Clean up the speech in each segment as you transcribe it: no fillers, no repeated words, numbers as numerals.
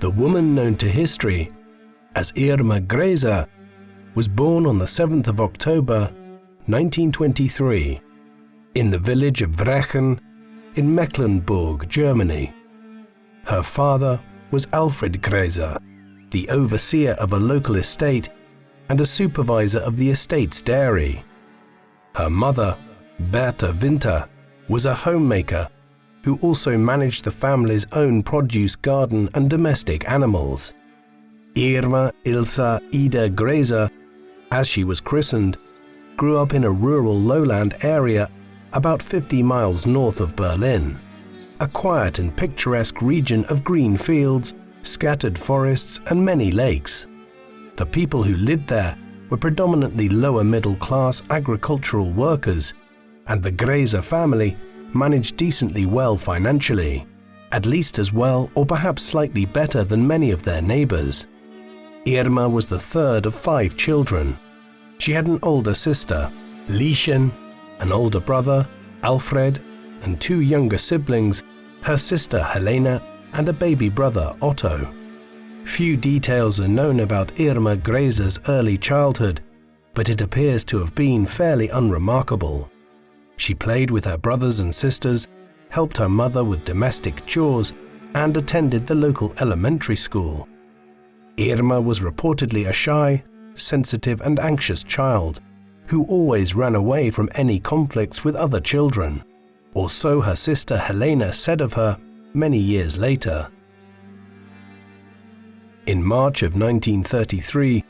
The woman known to history as Irma Grese was born on the 7th of October 1923 in the village of Wrechen in Mecklenburg, Germany. Her father was Alfred Grese, the overseer of a local estate and a supervisor of the estate's dairy. Her mother, Bertha Winter, was a homemaker who also managed the family's own produce garden and domestic animals. Irma Ilsa Ida Grese, as she was christened, grew up in a rural lowland area about 50 miles north of Berlin, a quiet and picturesque region of green fields, scattered forests and many lakes. The people who lived there were predominantly lower middle class agricultural workers, and the Grese family managed decently well financially, at least as well or perhaps slightly better than many of their neighbors. Irma was the third of 5 children. She had an older sister, Lieschen, an older brother, Alfred, and 2 younger siblings, her sister Helena and a baby brother, Otto. Few details are known about Irma Grese's early childhood, but it appears to have been fairly unremarkable. She played with her brothers and sisters, helped her mother with domestic chores, and attended the local elementary school. Irma was reportedly a shy, sensitive and anxious child who always ran away from any conflicts with other children, or so her sister Helena said of her many years later. In March of 1933,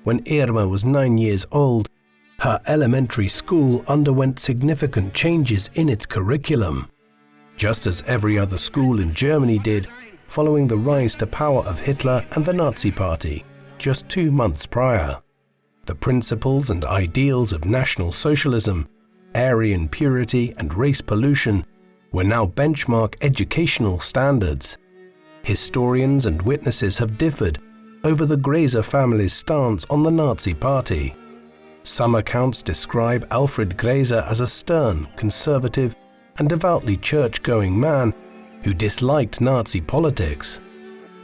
when Irma was 9 years old, her elementary school underwent significant changes in its curriculum, just as every other school in Germany did following the rise to power of Hitler and the Nazi Party just 2 months prior. The principles and ideals of National Socialism, Aryan purity and race pollution were now benchmark educational standards. Historians and witnesses have differed over the Grese family's stance on the Nazi Party. Some accounts describe Alfred Grese as a stern, conservative, and devoutly church-going man who disliked Nazi politics.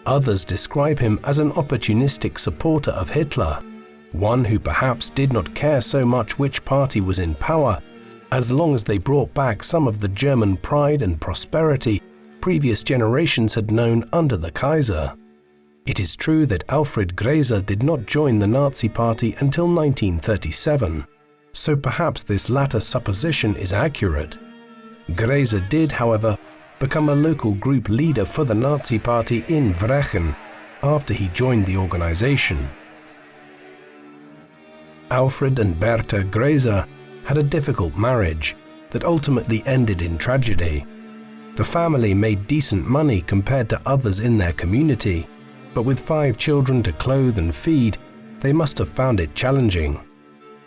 Others describe him as an opportunistic supporter of Hitler, one who perhaps did not care so much which party was in power, as long as they brought back some of the German pride and prosperity previous generations had known under the Kaiser. It is true that Alfred Grese did not join the Nazi Party until 1937, so perhaps this latter supposition is accurate. Grese did, however, become a local group leader for the Nazi Party in Wrechen after he joined the organization. Alfred and Bertha Grese had a difficult marriage that ultimately ended in tragedy. The family made decent money compared to others in their community, but with 5 children to clothe and feed, they must have found it challenging.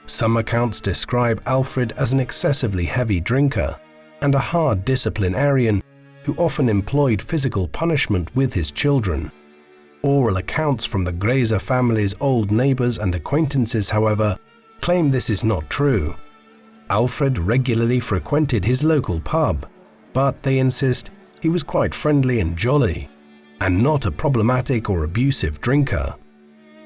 Some accounts describe Alfred as an excessively heavy drinker and a hard disciplinarian who often employed physical punishment with his children. Oral accounts from the Grese family's old neighbors and acquaintances, however, claim this is not true. Alfred regularly frequented his local pub, but they insist he was quite friendly and jolly, and not a problematic or abusive drinker.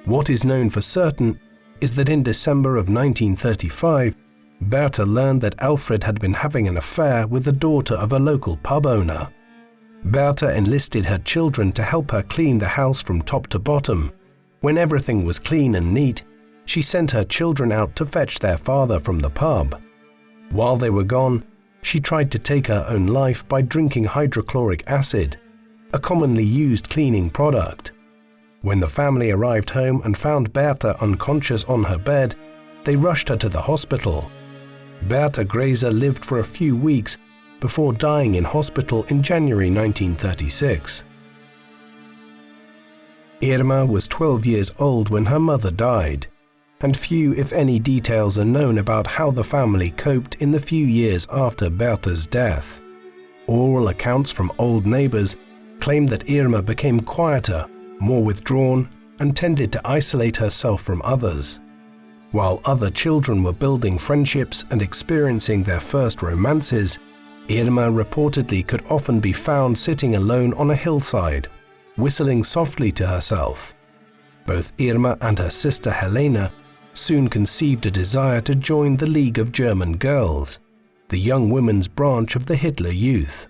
What is known for certain is that in December of 1935, Bertha learned that Alfred had been having an affair with the daughter of a local pub owner. Bertha enlisted her children to help her clean the house from top to bottom. When everything was clean and neat, she sent her children out to fetch their father from the pub. While they were gone, she tried to take her own life by drinking hydrochloric acid, a commonly used cleaning product. When the family arrived home and found Bertha unconscious on her bed, they rushed her to the hospital. Bertha Grese lived for a few weeks before dying in hospital in January 1936. Irma was 12 years old when her mother died, and few, if any, details are known about how the family coped in the few years after Bertha's death. Oral accounts from old neighbors claim that Irma became quieter, more withdrawn, and tended to isolate herself from others. While other children were building friendships and experiencing their first romances, Irma reportedly could often be found sitting alone on a hillside, whistling softly to herself. Both Irma and her sister Helena soon conceived a desire to join the League of German Girls, the young women's branch of the Hitler Youth.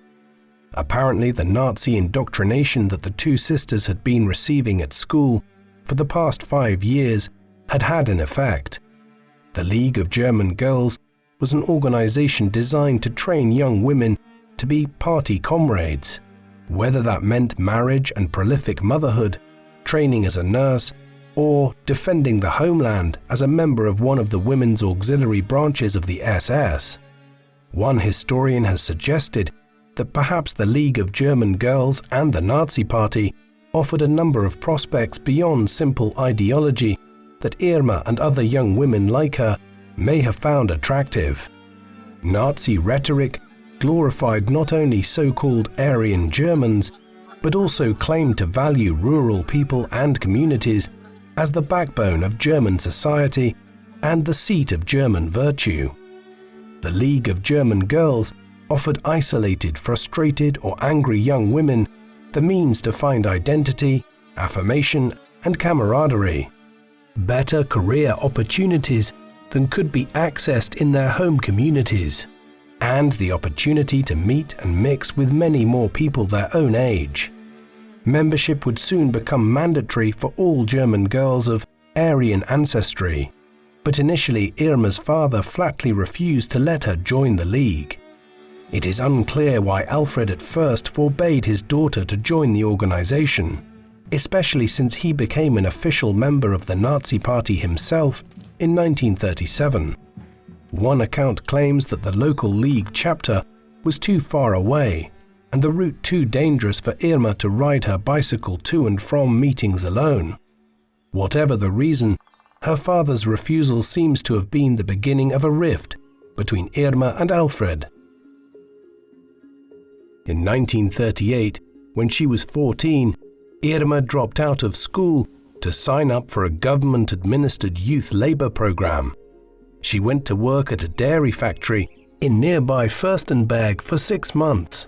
Apparently, the Nazi indoctrination that the two sisters had been receiving at school for the past 5 years had had an effect. The League of German Girls was an organization designed to train young women to be party comrades, whether that meant marriage and prolific motherhood, training as a nurse, or defending the homeland as a member of one of the women's auxiliary branches of the SS. One historian has suggested that perhaps the League of German Girls and the Nazi Party offered a number of prospects beyond simple ideology that Irma and other young women like her may have found attractive. Nazi rhetoric glorified not only so-called Aryan Germans, but also claimed to value rural people and communities as the backbone of German society and the seat of German virtue. The League of German Girls offered isolated, frustrated, or angry young women the means to find identity, affirmation, and camaraderie, better career opportunities than could be accessed in their home communities, and the opportunity to meet and mix with many more people their own age. Membership would soon become mandatory for all German girls of Aryan ancestry, but initially Irma's father flatly refused to let her join the League. It is unclear why Alfred at first forbade his daughter to join the organization, especially since he became an official member of the Nazi Party himself in 1937. One account claims that the local League chapter was too far away and the route too dangerous for Irma to ride her bicycle to and from meetings alone. Whatever the reason, her father's refusal seems to have been the beginning of a rift between Irma and Alfred. In 1938, when she was 14, Irma dropped out of school to sign up for a government-administered youth labor program. She went to work at a dairy factory in nearby Fürstenberg for 6 months,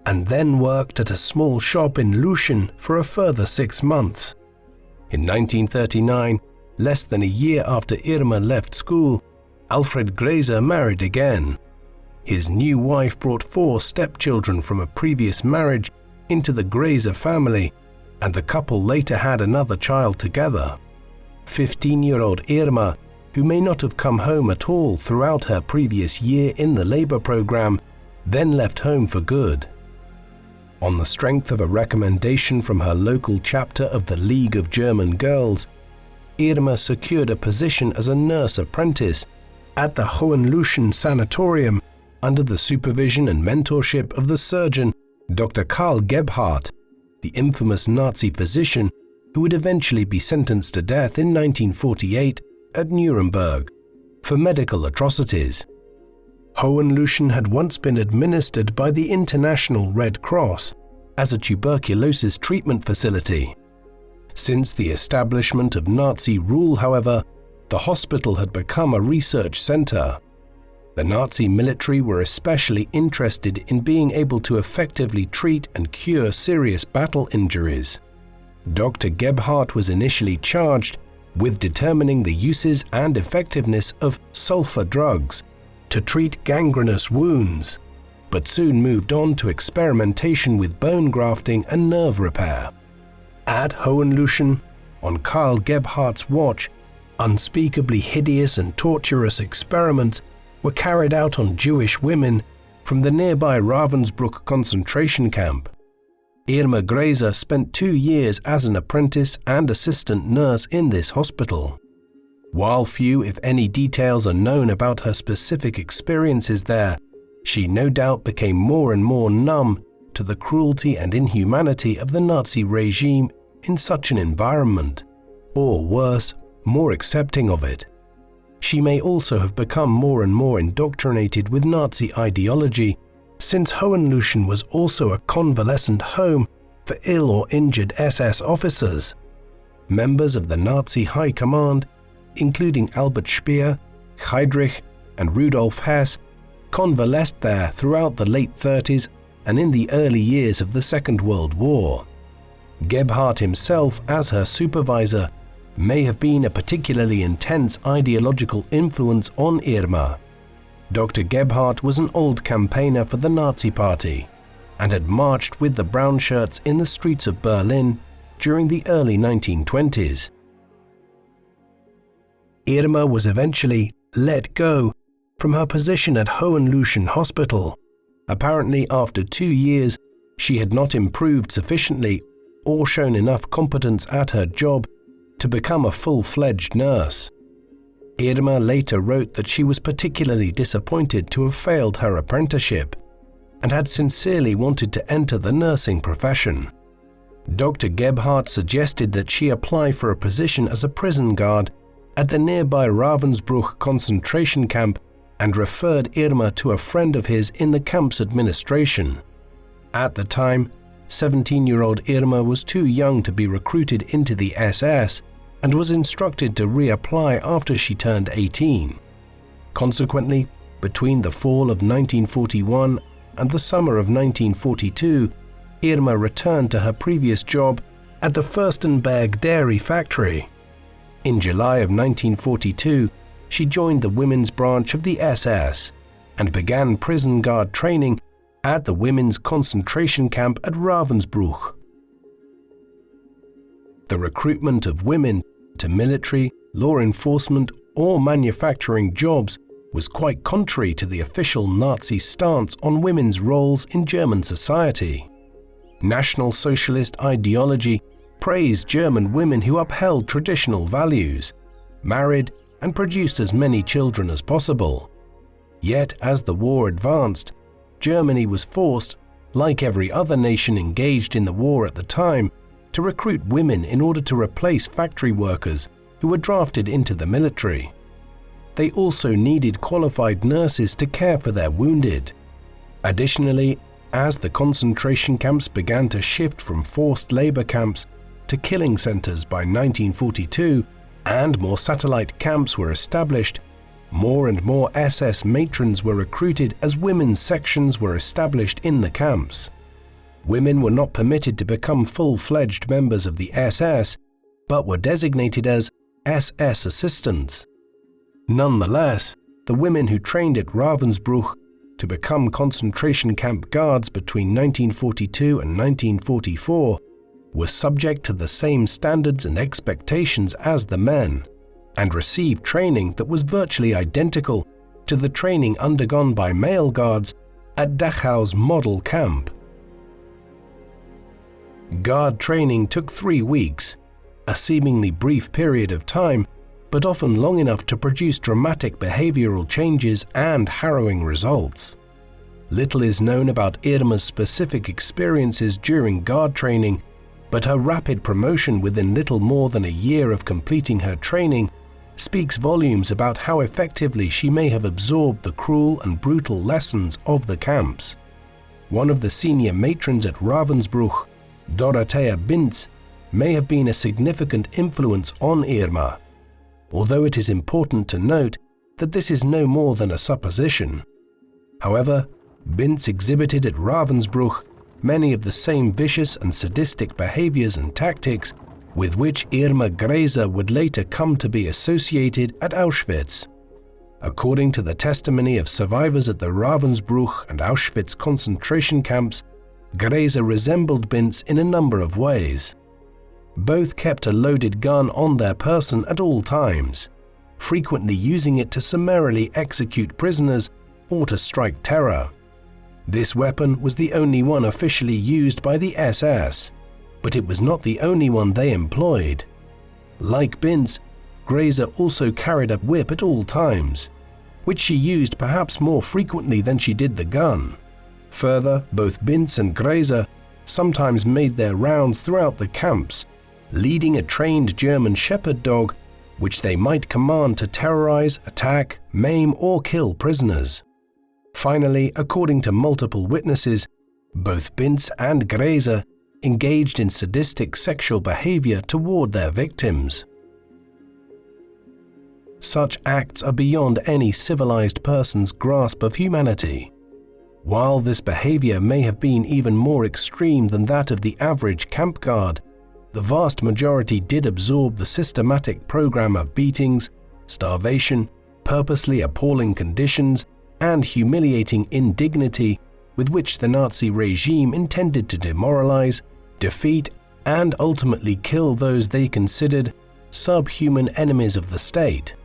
and then worked at a small shop in Lüneburg for a further 6 months. In 1939, less than a year after Irma left school, Alfred Grese married again. His new wife brought 4 stepchildren from a previous marriage into the Grese family, and the couple later had another child together. 15-year-old Irma, who may not have come home at all throughout her previous year in the labor program, then left home for good. On the strength of a recommendation from her local chapter of the League of German Girls, Irma secured a position as a nurse apprentice at the Hohenleuschen Sanatorium under the supervision and mentorship of the surgeon Dr. Karl Gebhardt, the infamous Nazi physician who would eventually be sentenced to death in 1948 at Nuremberg for medical atrocities. Hohenleuschen had once been administered by the International Red Cross as a tuberculosis treatment facility. Since the establishment of Nazi rule, however, the hospital had become a research center. The Nazi military were especially interested in being able to effectively treat and cure serious battle injuries. Dr. Gebhardt was initially charged with determining the uses and effectiveness of sulfur drugs to treat gangrenous wounds, but soon moved on to experimentation with bone grafting and nerve repair. At Hohenleuschen, on Karl Gebhardt's watch, unspeakably hideous and torturous experiments were carried out on Jewish women from the nearby Ravensbrück concentration camp. Irma Grese spent 2 years as an apprentice and assistant nurse in this hospital. While few, if any, details are known about her specific experiences there, she no doubt became more and more numb to the cruelty and inhumanity of the Nazi regime in such an environment, or worse, more accepting of it. She may also have become more and more indoctrinated with Nazi ideology, since Hohenleuschen was also a convalescent home for ill or injured SS officers. Members of the Nazi High Command, including Albert Speer, Heydrich, and Rudolf Hess, convalesced there throughout the late 30s and in the early years of the Second World War. Gebhardt himself, as her supervisor, may have been a particularly intense ideological influence on Irma. Dr. Gebhardt was an old campaigner for the Nazi Party and had marched with the brown shirts in the streets of Berlin during the early 1920s. Irma was eventually let go from her position at Hohenloischen Hospital. Apparently, after 2 years, she had not improved sufficiently or shown enough competence at her job to become a full-fledged nurse. Irma later wrote that she was particularly disappointed to have failed her apprenticeship and had sincerely wanted to enter the nursing profession. Dr. Gebhardt suggested that she apply for a position as a prison guard at the nearby Ravensbrück concentration camp and referred Irma to a friend of his in the camp's administration. At the time, 17-year-old Irma was too young to be recruited into the SS and was instructed to reapply after she turned 18. Consequently, between the fall of 1941 and the summer of 1942, Irma returned to her previous job at the Fürstenberg dairy factory. In July of 1942, she joined the women's branch of the SS and began prison guard training at the women's concentration camp at Ravensbrück. The recruitment of women to military, law enforcement, or manufacturing jobs was quite contrary to the official Nazi stance on women's roles in German society. National Socialist ideology praised German women who upheld traditional values, married, and produced as many children as possible. Yet, as the war advanced, Germany was forced, like every other nation engaged in the war at the time, to recruit women in order to replace factory workers who were drafted into the military. They also needed qualified nurses to care for their wounded. Additionally, as the concentration camps began to shift from forced labor camps to killing centers by 1942, and more satellite camps were established, more and more SS matrons were recruited as women's sections were established in the camps. Women were not permitted to become full-fledged members of the SS, but were designated as SS assistants. Nonetheless, the women who trained at Ravensbrück to become concentration camp guards between 1942 and 1944 were subject to the same standards and expectations as the men, and received training that was virtually identical to the training undergone by male guards at Dachau's model camp. Guard training took 3 weeks, a seemingly brief period of time, but often long enough to produce dramatic behavioral changes and harrowing results. Little is known about Irma's specific experiences during guard training, but her rapid promotion within little more than a year of completing her training speaks volumes about how effectively she may have absorbed the cruel and brutal lessons of the camps. One of the senior matrons at Ravensbrück, Dorothea Binz, may have been a significant influence on Irma, although it is important to note that this is no more than a supposition. However, Binz exhibited at Ravensbrück many of the same vicious and sadistic behaviors and tactics with which Irma Grese would later come to be associated at Auschwitz. According to the testimony of survivors at the Ravensbrück and Auschwitz concentration camps, Grese resembled Binz in a number of ways. Both kept a loaded gun on their person at all times, frequently using it to summarily execute prisoners or to strike terror. This weapon was the only one officially used by the SS, but it was not the only one they employed. Like Binz, Grese also carried a whip at all times, which she used perhaps more frequently than she did the gun. Further, both Binz and Grese sometimes made their rounds throughout the camps, leading a trained German shepherd dog, which they might command to terrorize, attack, maim, or kill prisoners. Finally, according to multiple witnesses, both Binz and Grese engaged in sadistic sexual behavior toward their victims. Such acts are beyond any civilized person's grasp of humanity. While this behavior may have been even more extreme than that of the average camp guard, the vast majority did absorb the systematic program of beatings, starvation, purposely appalling conditions, and humiliating indignity with which the Nazi regime intended to demoralize, defeat, and ultimately kill those they considered subhuman enemies of the state.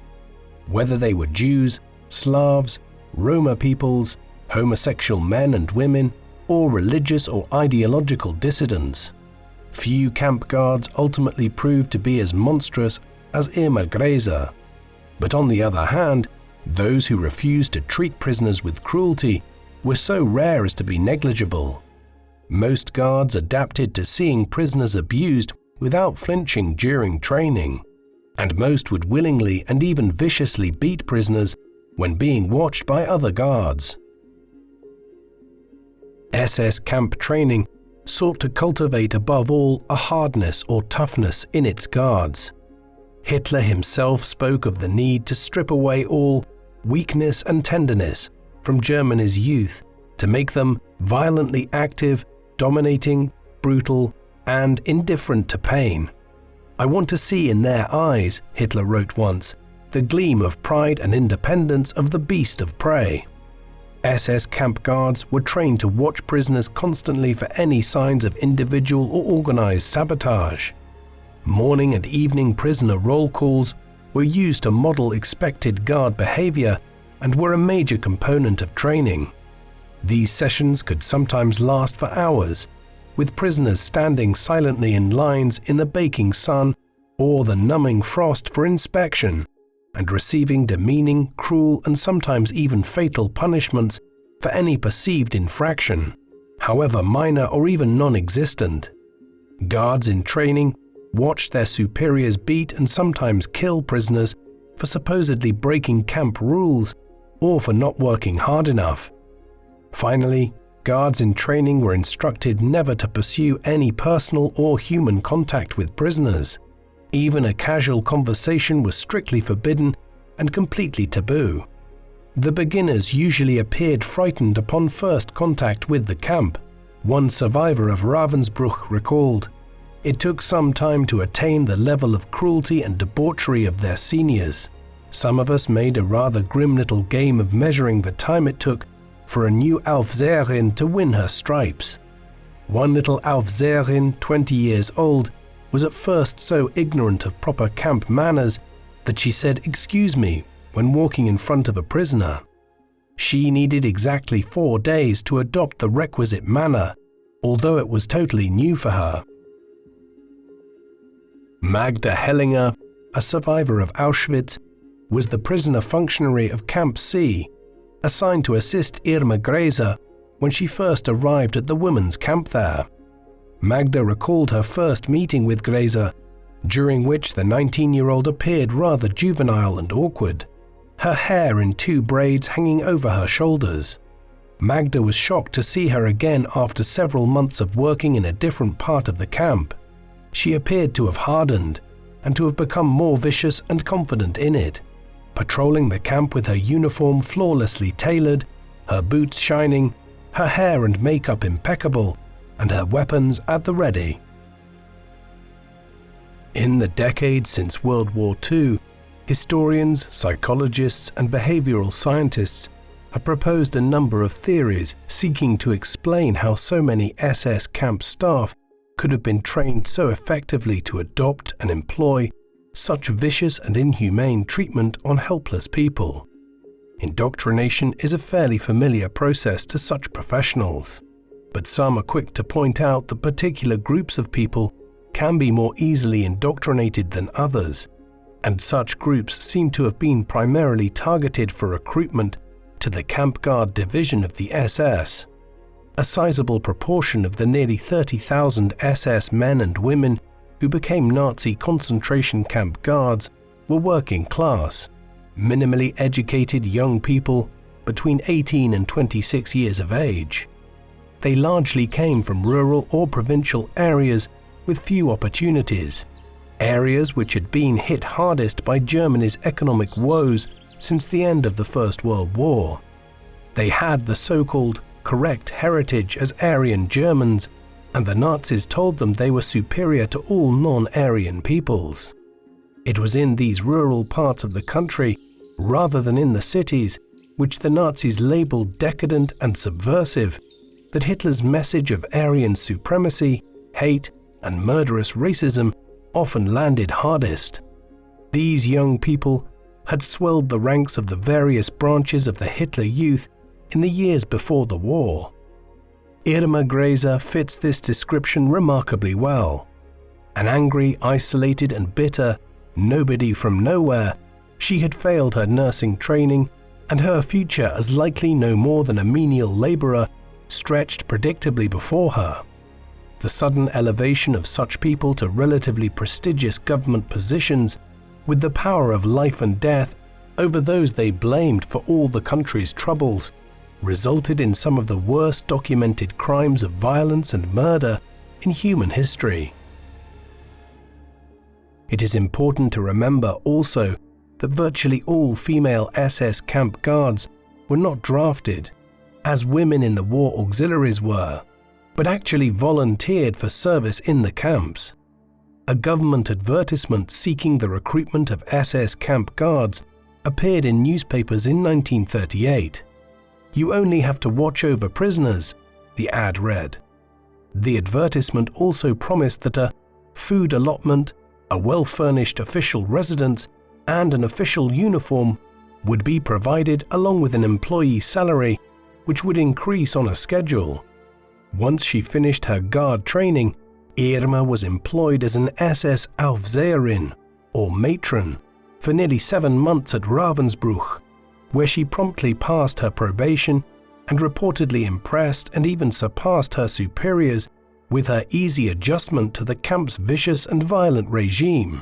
Whether they were Jews, Slavs, Roma peoples, homosexual men and women, or religious or ideological dissidents. Few camp guards ultimately proved to be as monstrous as Irma Grese. But on the other hand, those who refused to treat prisoners with cruelty were so rare as to be negligible. Most guards adapted to seeing prisoners abused without flinching during training, and most would willingly and even viciously beat prisoners when being watched by other guards. SS camp training sought to cultivate above all a hardness or toughness in its guards. Hitler himself spoke of the need to strip away all weakness and tenderness from Germany's youth to make them violently active, dominating, brutal, and indifferent to pain. "I want to see in their eyes," Hitler wrote once, "the gleam of pride and independence of the beast of prey." SS camp guards were trained to watch prisoners constantly for any signs of individual or organized sabotage. Morning and evening prisoner roll calls were used to model expected guard behavior and were a major component of training. These sessions could sometimes last for hours, with prisoners standing silently in lines in the baking sun or the numbing frost for inspection, and receiving demeaning, cruel, and sometimes even fatal punishments for any perceived infraction, however minor or even non-existent. Guards in training watched their superiors beat and sometimes kill prisoners for supposedly breaking camp rules or for not working hard enough. Finally, guards in training were instructed never to pursue any personal or human contact with prisoners. Even a casual conversation was strictly forbidden and completely taboo. The beginners usually appeared frightened upon first contact with the camp. One survivor of Ravensbrück recalled, "It took some time to attain the level of cruelty and debauchery of their seniors. Some of us made a rather grim little game of measuring the time it took for a new Aufseherin to win her stripes. One little Aufseherin, 20 years old, was at first so ignorant of proper camp manners that she said 'excuse me' when walking in front of a prisoner. She needed exactly 4 days to adopt the requisite manner, although it was totally new for her." Magda Hellinger, a survivor of Auschwitz, was the prisoner functionary of Camp C, assigned to assist Irma Grese when she first arrived at the women's camp there. Magda recalled her first meeting with Grese, during which the 19-year-old appeared rather juvenile and awkward, her hair in 2 braids hanging over her shoulders. Magda was shocked to see her again after several months of working in a different part of the camp. She appeared to have hardened and to have become more vicious and confident in it, patrolling the camp with her uniform flawlessly tailored, her boots shining, her hair and makeup impeccable, and her weapons at the ready. In the decades since World War II, historians, psychologists, and behavioral scientists have proposed a number of theories seeking to explain how so many SS camp staff could have been trained so effectively to adopt and employ such vicious and inhumane treatment on helpless people. Indoctrination is a fairly familiar process to such professionals, but some are quick to point out that particular groups of people can be more easily indoctrinated than others, and such groups seem to have been primarily targeted for recruitment to the camp guard division of the SS. A sizable proportion of the nearly 30,000 SS men and women who became Nazi concentration camp guards were working class, minimally educated young people between 18 and 26 years of age. They largely came from rural or provincial areas with few opportunities, areas which had been hit hardest by Germany's economic woes since the end of the First World War. They had the so-called correct heritage as Aryan Germans and the Nazis told them they were superior to all non-Aryan peoples. It was in these rural parts of the country, rather than in the cities, which the Nazis labeled decadent and subversive, that Hitler's message of Aryan supremacy, hate, and murderous racism often landed hardest. These young people had swelled the ranks of the various branches of the Hitler Youth in the years before the war. Irma Grese fits this description remarkably well. An angry, isolated and bitter nobody from nowhere, she had failed her nursing training, and her future as likely no more than a menial labourer stretched predictably before her. The sudden elevation of such people to relatively prestigious government positions, with the power of life and death over those they blamed for all the country's troubles, resulted in some of the worst documented crimes of violence and murder in human history. It is important to remember also that virtually all female SS camp guards were not drafted, as women in the war auxiliaries were, but actually volunteered for service in the camps. A government advertisement seeking the recruitment of SS camp guards appeared in newspapers in 1938. "You only have to watch over prisoners," the ad read. The advertisement also promised that a food allotment, a well-furnished official residence, and an official uniform would be provided along with an employee salary, which would increase on a schedule. Once she finished her guard training, Irma was employed as an SS Aufseherin, or matron, for nearly 7 months at Ravensbrück, where she promptly passed her probation and reportedly impressed and even surpassed her superiors with her easy adjustment to the camp's vicious and violent regime.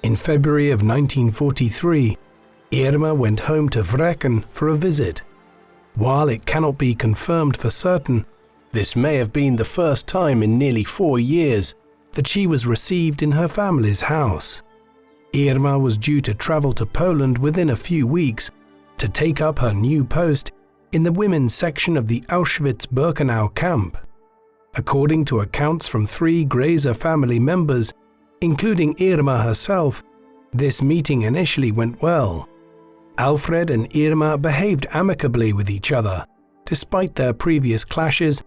In February of 1943, Irma went home to Wrechen for a visit. While it cannot be confirmed for certain, this may have been the first time in nearly 4 years that she was received in her family's house. Irma was due to travel to Poland within a few weeks to take up her new post in the women's section of the Auschwitz-Birkenau camp. According to accounts from 3 Grese family members, including Irma herself, this meeting initially went well. Alfred and Irma behaved amicably with each other, despite their previous clashes,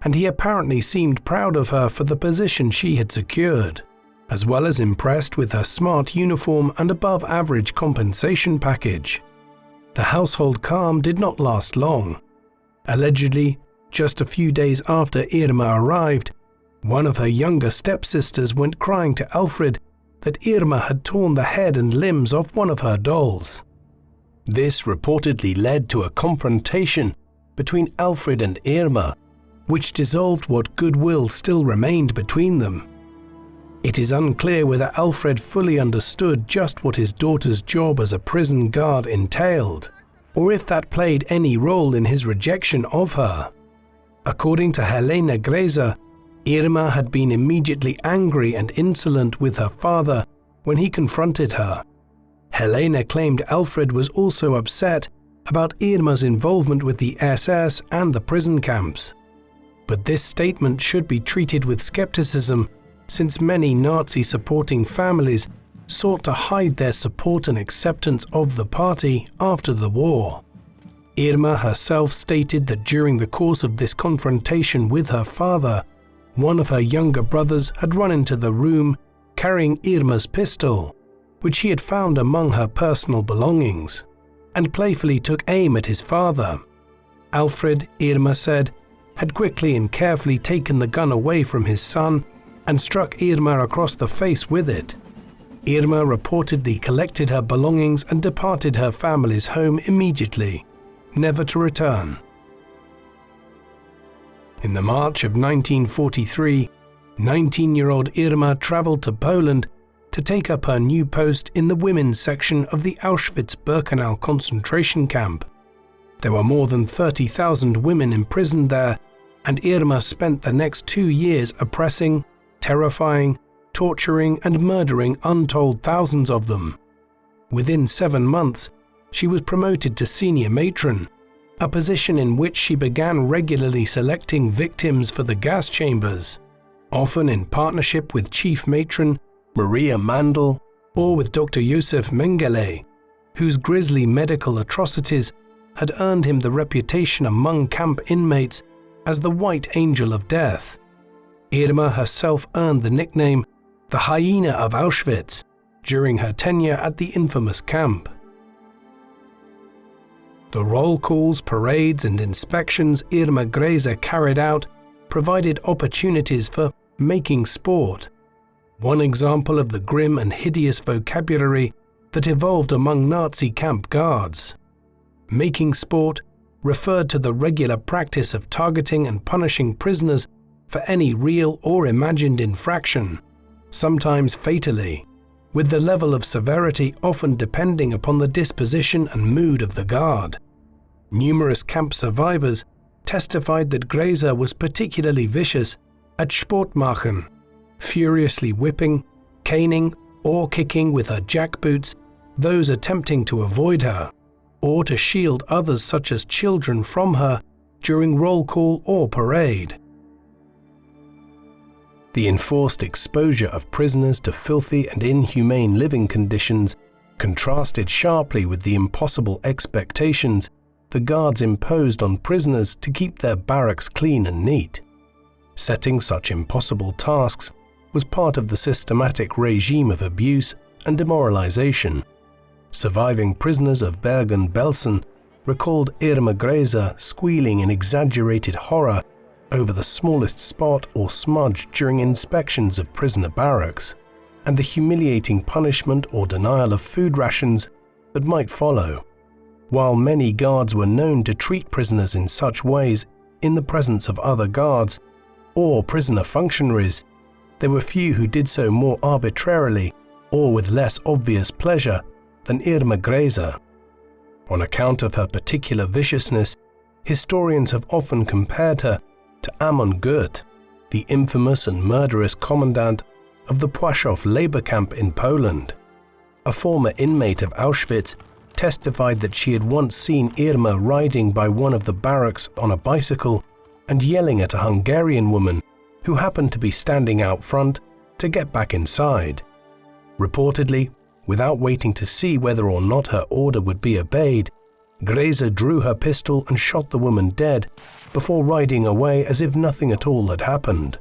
and he apparently seemed proud of her for the position she had secured, as well as impressed with her smart uniform and above-average compensation package. The household calm did not last long. Allegedly, just a few days after Irma arrived, one of her younger stepsisters went crying to Alfred that Irma had torn the head and limbs off one of her dolls. This reportedly led to a confrontation between Alfred and Irma, which dissolved what goodwill still remained between them. It is unclear whether Alfred fully understood just what his daughter's job as a prison guard entailed, or if that played any role in his rejection of her. According to Irma Grese, Irma had been immediately angry and insolent with her father when he confronted her. Helena claimed Alfred was also upset about Irma's involvement with the SS and the prison camps. But this statement should be treated with skepticism, since many Nazi-supporting families sought to hide their support and acceptance of the party after the war. Irma herself stated that during the course of this confrontation with her father, one of her younger brothers had run into the room carrying Irma's pistol, which he had found among her personal belongings, and playfully took aim at his father. Alfred, Irma said, had quickly and carefully taken the gun away from his son and struck Irma across the face with it. Irma reportedly collected her belongings and departed her family's home immediately, never to return. In the March of 1943, 19-year-old Irma traveled to Poland to take up her new post in the women's section of the Auschwitz-Birkenau concentration camp. There were more than 30,000 women imprisoned there, and Irma spent the next 2 years oppressing, terrifying, torturing and murdering untold thousands of them. Within 7 months, she was promoted to senior matron, a position in which she began regularly selecting victims for the gas chambers, often in partnership with Chief Matron Maria Mandel or with Dr. Josef Mengele, whose grisly medical atrocities had earned him the reputation among camp inmates as the White Angel of Death. Irma herself earned the nickname the Hyena of Auschwitz during her tenure at the infamous camp. The roll calls, parades and inspections Irma Grese carried out provided opportunities for making sport, one example of the grim and hideous vocabulary that evolved among Nazi camp guards. Making sport referred to the regular practice of targeting and punishing prisoners for any real or imagined infraction, sometimes fatally, with the level of severity often depending upon the disposition and mood of the guard. Numerous camp survivors testified that Grese was particularly vicious at Sportmachen, furiously whipping, caning, or kicking with her jackboots those attempting to avoid her, or to shield others such as children from her during roll call or parade. The enforced exposure of prisoners to filthy and inhumane living conditions contrasted sharply with the impossible expectations the guards imposed on prisoners to keep their barracks clean and neat. Setting such impossible tasks was part of the systematic regime of abuse and demoralization. Surviving prisoners of Bergen-Belsen recalled Irma Grese squealing in exaggerated horror over the smallest spot or smudge during inspections of prisoner barracks, and the humiliating punishment or denial of food rations that might follow. While many guards were known to treat prisoners in such ways in the presence of other guards or prisoner functionaries, there were few who did so more arbitrarily or with less obvious pleasure than Irma Grese. On account of her particular viciousness, historians have often compared her to Amon Goeth, the infamous and murderous commandant of the Płaszów labor camp in Poland. A former inmate of Auschwitz testified that she had once seen Irma riding by one of the barracks on a bicycle and yelling at a Hungarian woman who happened to be standing out front to get back inside. Reportedly, without waiting to see whether or not her order would be obeyed, Grese drew her pistol and shot the woman dead before riding away as if nothing at all had happened.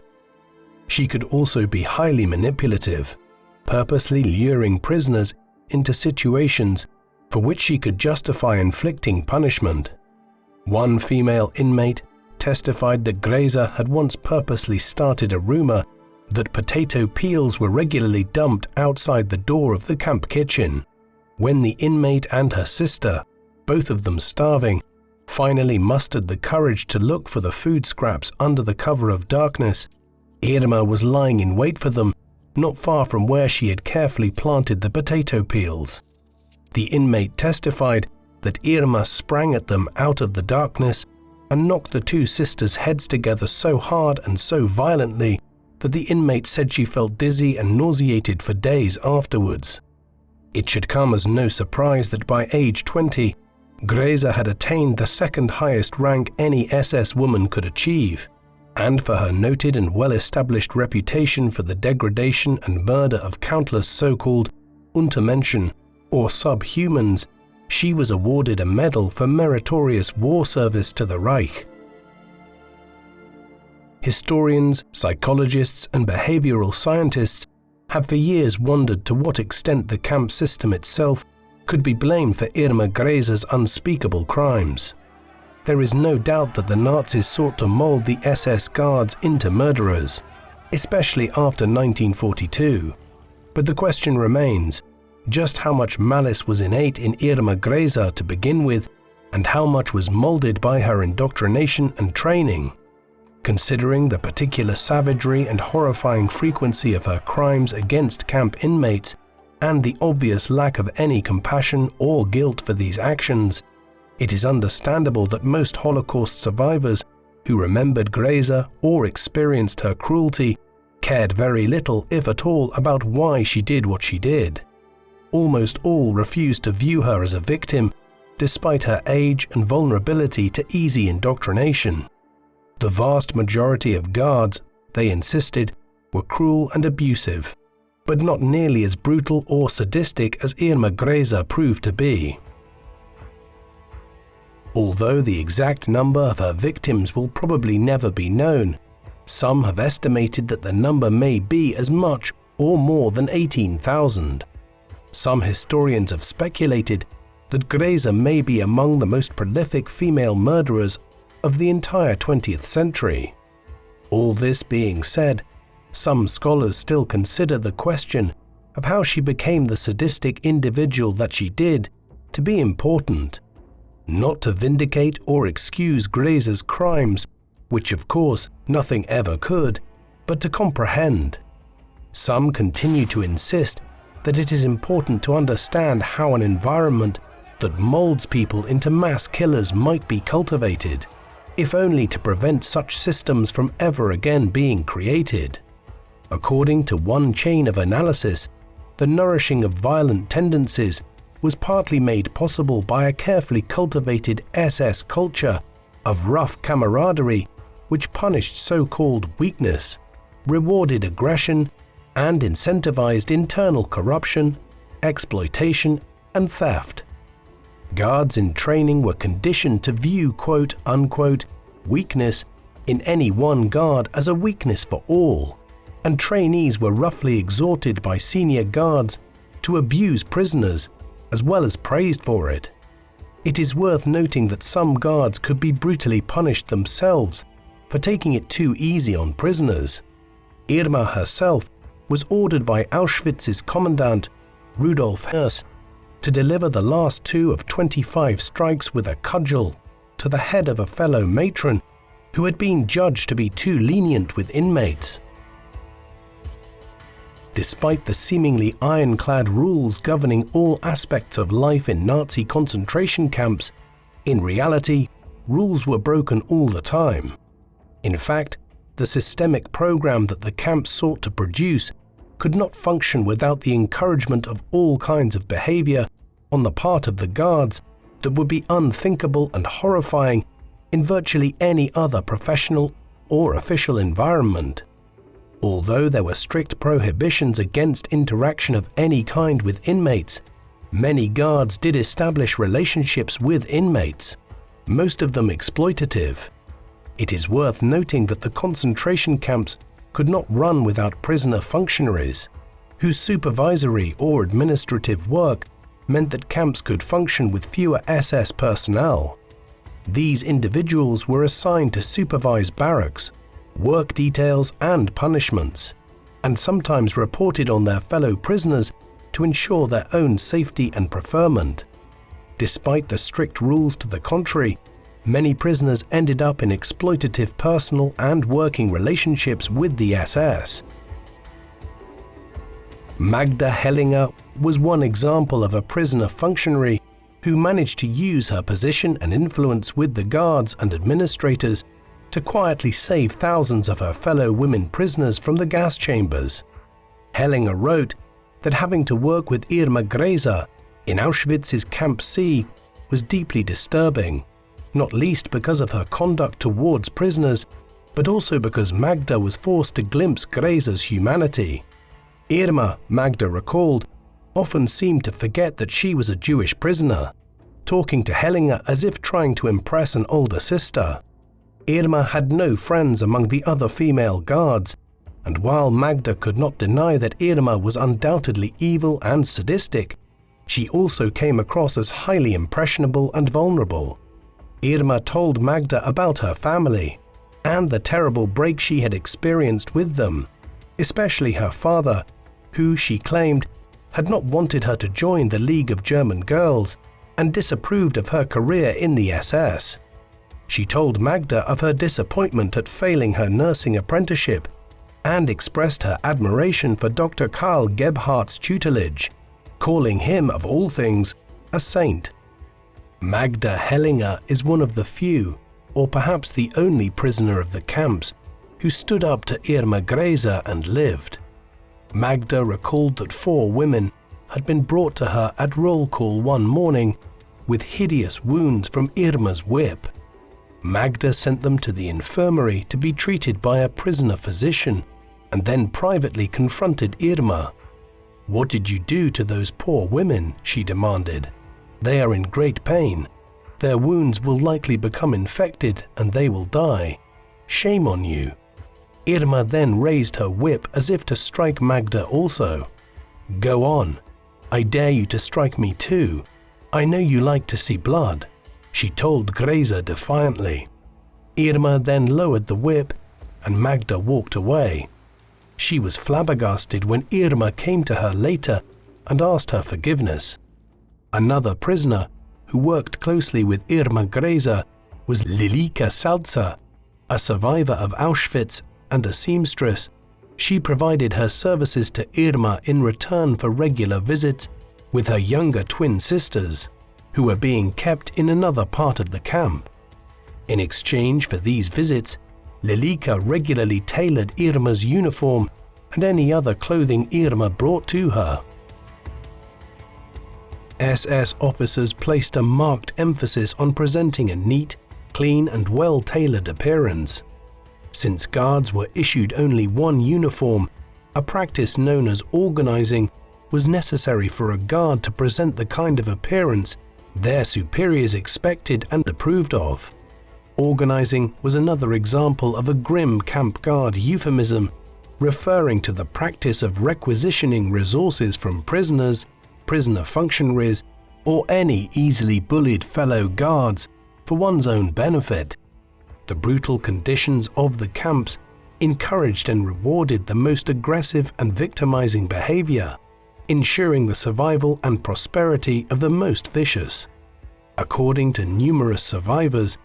She could also be highly manipulative, purposely luring prisoners into situations for which she could justify inflicting punishment. One female inmate testified that Grese had once purposely started a rumor that potato peels were regularly dumped outside the door of the camp kitchen. When the inmate and her sister, both of them starving, finally mustered the courage to look for the food scraps under the cover of darkness, Irma was lying in wait for them not far from where she had carefully planted the potato peels. The inmate testified that Irma sprang at them out of the darkness and knocked the two sisters' heads together so hard and so violently that the inmate said she felt dizzy and nauseated for days afterwards. It should come as no surprise that by age 20, Grese had attained the second highest rank any SS woman could achieve, and for her noted and well-established reputation for the degradation and murder of countless so-called Untermenschen or subhumans, she was awarded a medal for meritorious war service to the Reich. Historians, psychologists, and behavioral scientists have for years wondered to what extent the camp system itself could be blamed for Irma Grese's unspeakable crimes. There is no doubt that the Nazis sought to mold the SS guards into murderers, especially after 1942. But the question remains, just how much malice was innate in Irma Grese to begin with, and how much was molded by her indoctrination and training? Considering the particular savagery and horrifying frequency of her crimes against camp inmates, and the obvious lack of any compassion or guilt for these actions, it is understandable that most Holocaust survivors who remembered Grese or experienced her cruelty cared very little, if at all, about why she did what she did. Almost all refused to view her as a victim despite her age and vulnerability to easy indoctrination. The vast majority of guards, they insisted, were cruel and abusive, but not nearly as brutal or sadistic as Irma Grese proved to be. Although the exact number of her victims will probably never be known, some have estimated that the number may be as much or more than 18,000. Some historians have speculated that Grese may be among the most prolific female murderers of the entire 20th century. All this being said, some scholars still consider the question of how she became the sadistic individual that she did to be important, not to vindicate or excuse Grese's crimes, which of course nothing ever could, but to comprehend. Some continue to insist that it is important to understand how an environment that molds people into mass killers might be cultivated, if only to prevent such systems from ever again being created. According to one chain of analysis, the nourishing of violent tendencies was partly made possible by a carefully cultivated SS culture of rough camaraderie which punished so-called weakness, rewarded aggression, and incentivized internal corruption, exploitation, and theft. Guards in training were conditioned to view quote-unquote weakness in any one guard as a weakness for all, and trainees were roughly exhorted by senior guards to abuse prisoners as well as praised for it. It is worth noting that some guards could be brutally punished themselves for taking it too easy on prisoners. Irma herself was ordered by Auschwitz's commandant, Rudolf Hess, to deliver the last 2 of 25 strikes with a cudgel to the head of a fellow matron who had been judged to be too lenient with inmates. Despite the seemingly ironclad rules governing all aspects of life in Nazi concentration camps, in reality, rules were broken all the time. In fact, the systemic program that the camps sought to produce could not function without the encouragement of all kinds of behavior on the part of the guards that would be unthinkable and horrifying in virtually any other professional or official environment. Although there were strict prohibitions against interaction of any kind with inmates, many guards did establish relationships with inmates, most of them exploitative. It is worth noting that the concentration camps could not run without prisoner functionaries, whose supervisory or administrative work meant that camps could function with fewer SS personnel. These individuals were assigned to supervise barracks, work details and punishments, and sometimes reported on their fellow prisoners to ensure their own safety and preferment. Despite the strict rules to the contrary, many prisoners ended up in exploitative personal and working relationships with the SS. Magda Hellinger was one example of a prisoner functionary who managed to use her position and influence with the guards and administrators to quietly save thousands of her fellow women prisoners from the gas chambers. Hellinger wrote that having to work with Irma Grese in Auschwitz's Camp C was deeply disturbing, not least because of her conduct towards prisoners, but also because Magda was forced to glimpse Grese's humanity. Irma, Magda recalled, often seemed to forget that she was a Jewish prisoner, talking to Hellinger as if trying to impress an older sister. Irma had no friends among the other female guards, and while Magda could not deny that Irma was undoubtedly evil and sadistic, she also came across as highly impressionable and vulnerable. Irma told Magda about her family and the terrible break she had experienced with them, especially her father, who, she claimed, had not wanted her to join the League of German Girls and disapproved of her career in the SS. She told Magda of her disappointment at failing her nursing apprenticeship and expressed her admiration for Dr. Karl Gebhardt's tutelage, calling him, of all things, a saint. Magda Hellinger is one of the few, or perhaps the only prisoner of the camps, who stood up to Irma Grese and lived. Magda recalled that 4 women had been brought to her at roll call one morning with hideous wounds from Irma's whip. Magda sent them to the infirmary to be treated by a prisoner physician and then privately confronted Irma. "What did you do to those poor women?" she demanded. "They are in great pain. Their wounds will likely become infected and they will die. Shame on you." Irma then raised her whip as if to strike Magda also. "Go on. I dare you to strike me too. I know you like to see blood," she told Grese defiantly. Irma then lowered the whip and Magda walked away. She was flabbergasted when Irma came to her later and asked her forgiveness. Another prisoner who worked closely with Irma Grese was Lilika Salzer, a survivor of Auschwitz and a seamstress. She provided her services to Irma in return for regular visits with her younger twin sisters, who were being kept in another part of the camp. In exchange for these visits, Lilika regularly tailored Irma's uniform and any other clothing Irma brought to her. SS officers placed a marked emphasis on presenting a neat, clean and well-tailored appearance. Since guards were issued only one uniform, a practice known as organizing was necessary for a guard to present the kind of appearance their superiors expected and approved of. Organizing was another example of a grim camp guard euphemism, referring to the practice of requisitioning resources from prisoners, prisoner functionaries, or any easily bullied fellow guards for one's own benefit. The brutal conditions of the camps encouraged and rewarded the most aggressive and victimizing behavior, ensuring the survival and prosperity of the most vicious. According to numerous survivors,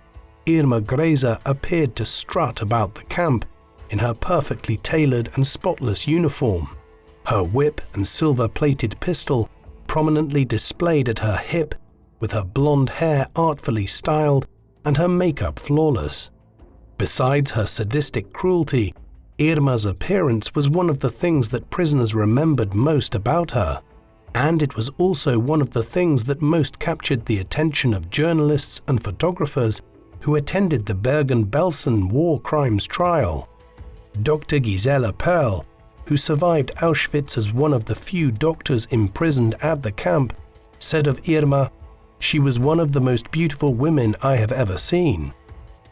Irma Grese appeared to strut about the camp in her perfectly tailored and spotless uniform, her whip and silver-plated pistol prominently displayed at her hip, with her blonde hair artfully styled and her makeup flawless. Besides her sadistic cruelty, Irma's appearance was one of the things that prisoners remembered most about her, and it was also one of the things that most captured the attention of journalists and photographers who attended the Bergen-Belsen war crimes trial. Dr. Gisela Perl, who survived Auschwitz as one of the few doctors imprisoned at the camp, said of Irma, "She was one of the most beautiful women I have ever seen.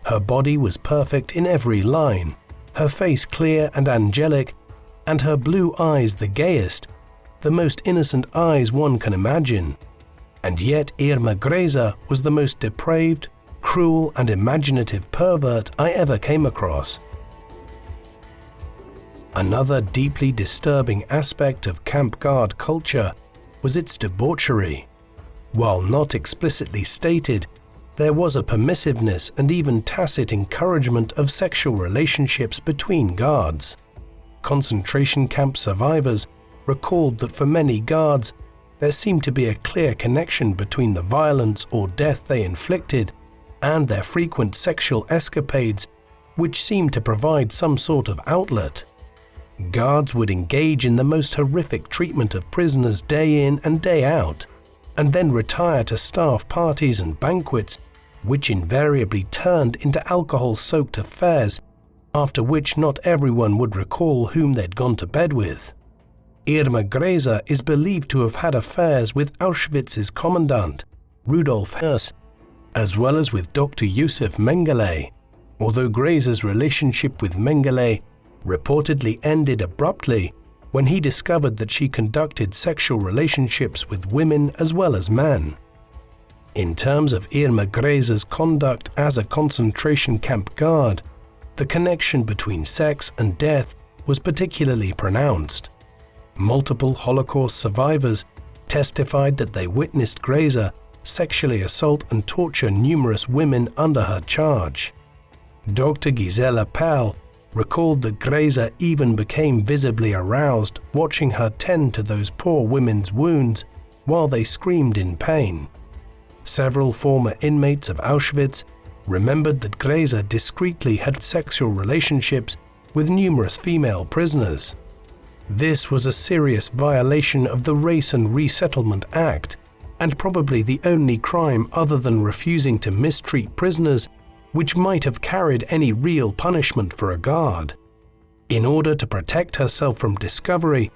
Her body was perfect in every line, her face clear and angelic, and her blue eyes the gayest, the most innocent eyes one can imagine. And yet Irma Grese was the most depraved, cruel and imaginative pervert I ever came across." Another deeply disturbing aspect of camp guard culture was its debauchery. While not explicitly stated, there was a permissiveness and even tacit encouragement of sexual relationships between guards. Concentration camp survivors recalled that for many guards, there seemed to be a clear connection between the violence or death they inflicted and their frequent sexual escapades, which seemed to provide some sort of outlet. Guards would engage in the most horrific treatment of prisoners day in and day out, and then retire to staff parties and banquets, which invariably turned into alcohol-soaked affairs, after which not everyone would recall whom they'd gone to bed with. Irma Grese is believed to have had affairs with Auschwitz's commandant, Rudolf Höss, as well as with Dr. Josef Mengele, although Grese's relationship with Mengele reportedly ended abruptly when he discovered that she conducted sexual relationships with women as well as men. In terms of Irma Grese's conduct as a concentration camp guard, the connection between sex and death was particularly pronounced. Multiple Holocaust survivors testified that they witnessed Grese sexually assault and torture numerous women under her charge. Dr. Gisela Perl recalled that Grese even became visibly aroused watching her tend to those poor women's wounds while they screamed in pain. Several former inmates of Auschwitz remembered that Grese discreetly had sexual relationships with numerous female prisoners. This was a serious violation of the Race and Resettlement Act and probably the only crime other than refusing to mistreat prisoners which might have carried any real punishment for a guard. In order to protect herself from discovery,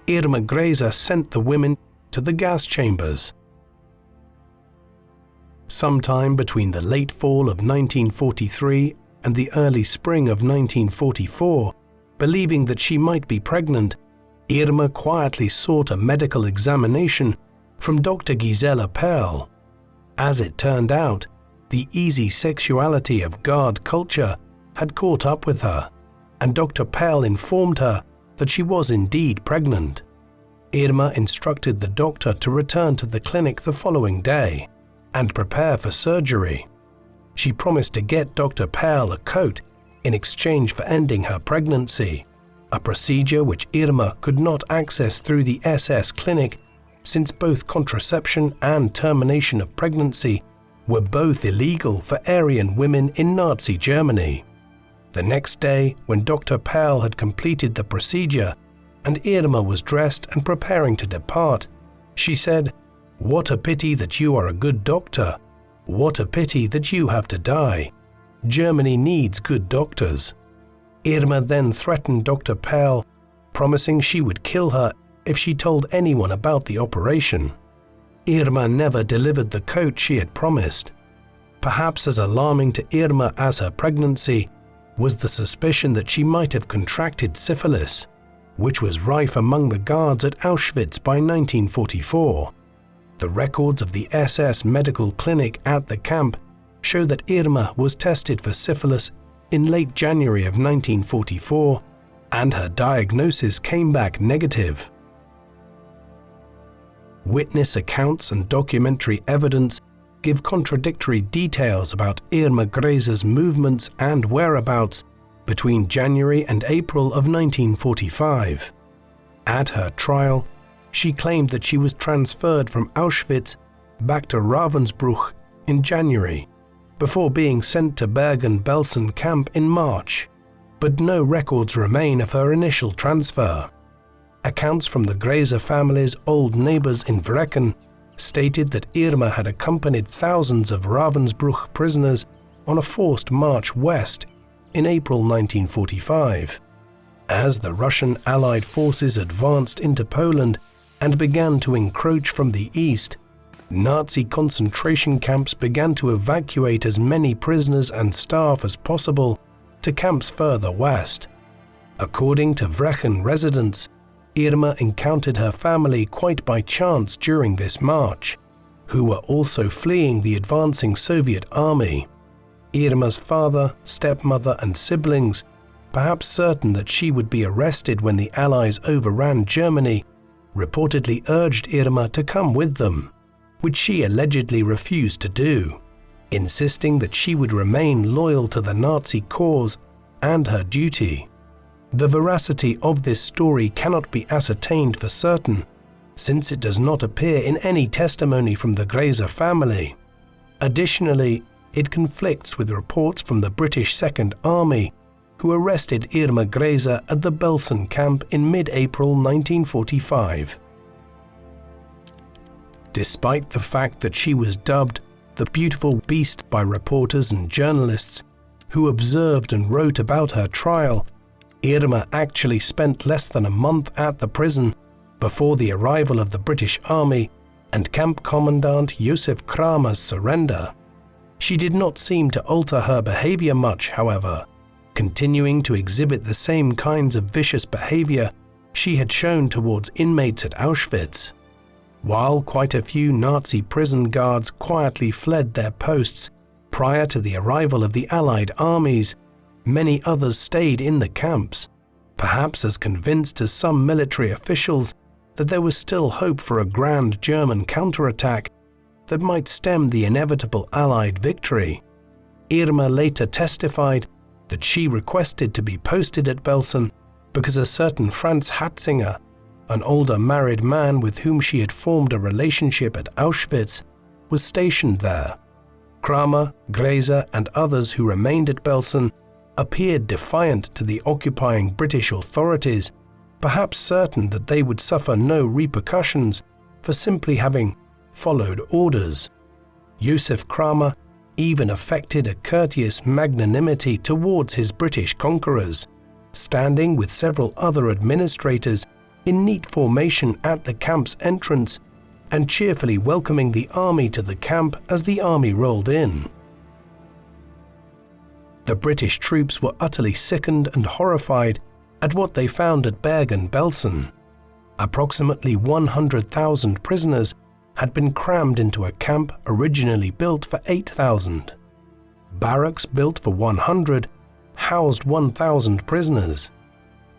Irma Grese sent the women to the gas chambers. Sometime between the late fall of 1943 and the early spring of 1944, believing that she might be pregnant, Irma quietly sought a medical examination from Dr. Gisela Perl. As it turned out, the easy sexuality of guard culture had caught up with her, and Dr. Perl informed her that she was indeed pregnant. Irma instructed the doctor to return to the clinic the following day and prepare for surgery. She promised to get Dr. Perl a coat in exchange for ending her pregnancy, a procedure which Irma could not access through the SS clinic since both contraception and termination of pregnancy were both illegal for Aryan women in Nazi Germany. The next day, when Dr. Perl had completed the procedure and Irma was dressed and preparing to depart, she said, "What a pity that you are a good doctor. What a pity that you have to die. Germany needs good doctors." Irma then threatened Dr. Perl, promising she would kill her if she told anyone about the operation. Irma never delivered the coat she had promised. Perhaps as alarming to Irma as her pregnancy was the suspicion that she might have contracted syphilis, which was rife among the guards at Auschwitz by 1944. The records of the SS medical clinic at the camp show that Irma was tested for syphilis in late January of 1944, and her diagnosis came back negative. Witness accounts and documentary evidence give contradictory details about Irma Grese's movements and whereabouts between January and April of 1945. At her trial, she claimed that she was transferred from Auschwitz back to Ravensbrück in January, before being sent to Bergen-Belsen camp in March, but no records remain of her initial transfer. Accounts from the Grese family's old neighbors in Wrechen stated that Irma had accompanied thousands of Ravensbrück prisoners on a forced march west in April 1945. As the Russian Allied forces advanced into Poland and began to encroach from the east, Nazi concentration camps began to evacuate as many prisoners and staff as possible to camps further west. According to Wrechen residents, Irma encountered her family quite by chance during this march, who were also fleeing the advancing Soviet army. Irma's father, stepmother, and siblings, perhaps certain that she would be arrested when the Allies overran Germany, reportedly urged Irma to come with them, which she allegedly refused to do, insisting that she would remain loyal to the Nazi cause and her duty. The veracity of this story cannot be ascertained for certain, since it does not appear in any testimony from the Grese family. Additionally, it conflicts with reports from the British Second Army, who arrested Irma Grese at the Belsen camp in mid-April 1945. Despite the fact that she was dubbed the beautiful beast by reporters and journalists who observed and wrote about her trial, Irma actually spent less than a month at the prison before the arrival of the British Army and Camp Commandant Josef Kramer's surrender. She did not seem to alter her behavior much, however, continuing to exhibit the same kinds of vicious behavior she had shown towards inmates at Auschwitz. While quite a few Nazi prison guards quietly fled their posts prior to the arrival of the Allied armies, many others stayed in the camps, perhaps as convinced as some military officials that there was still hope for a grand German counterattack that might stem the inevitable Allied victory. Irma later testified that she requested to be posted at Belsen because a certain Franz Hatzinger, an older married man with whom she had formed a relationship at Auschwitz, was stationed there. Kramer, Grese, and others who remained at Belsen appeared defiant to the occupying British authorities, perhaps certain that they would suffer no repercussions for simply having followed orders. Josef Kramer even affected a courteous magnanimity towards his British conquerors, standing with several other administrators in neat formation at the camp's entrance and cheerfully welcoming the army to the camp as the army rolled in. The British troops were utterly sickened and horrified at what they found at Bergen-Belsen. Approximately 100,000 prisoners had been crammed into a camp originally built for 8,000. Barracks built for 100 housed 1,000 prisoners.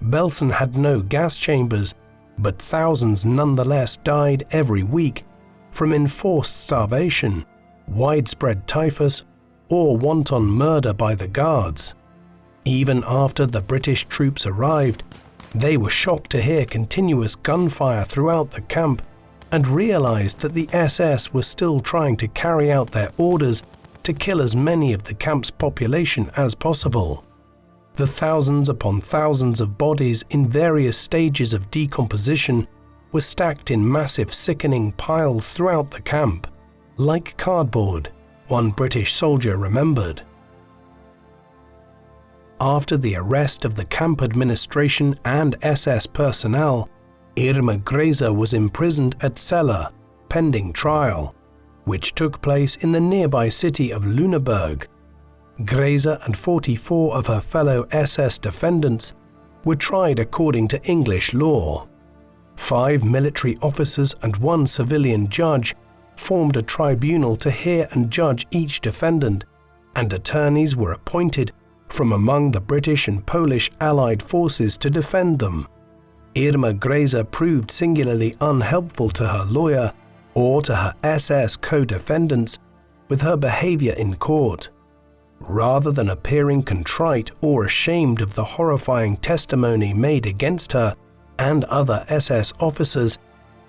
Belsen had no gas chambers, but thousands nonetheless died every week from enforced starvation, widespread typhus, or wanton murder by the guards. Even after the British troops arrived, they were shocked to hear continuous gunfire throughout the camp and realized that the SS were still trying to carry out their orders to kill as many of the camp's population as possible. The thousands upon thousands of bodies in various stages of decomposition were stacked in massive sickening piles throughout the camp, like cardboard, one British soldier remembered. After the arrest of the camp administration and SS personnel, Irma Grese was imprisoned at Celle, pending trial, which took place in the nearby city of Lüneburg. Grese and 44 of her fellow SS defendants were tried according to English law. 5 military officers and 1 civilian judge formed a tribunal to hear and judge each defendant, and attorneys were appointed from among the British and Polish Allied forces to defend them. Irma Grese proved singularly unhelpful to her lawyer or to her SS co-defendants with her behavior in court. Rather than appearing contrite or ashamed of the horrifying testimony made against her and other SS officers,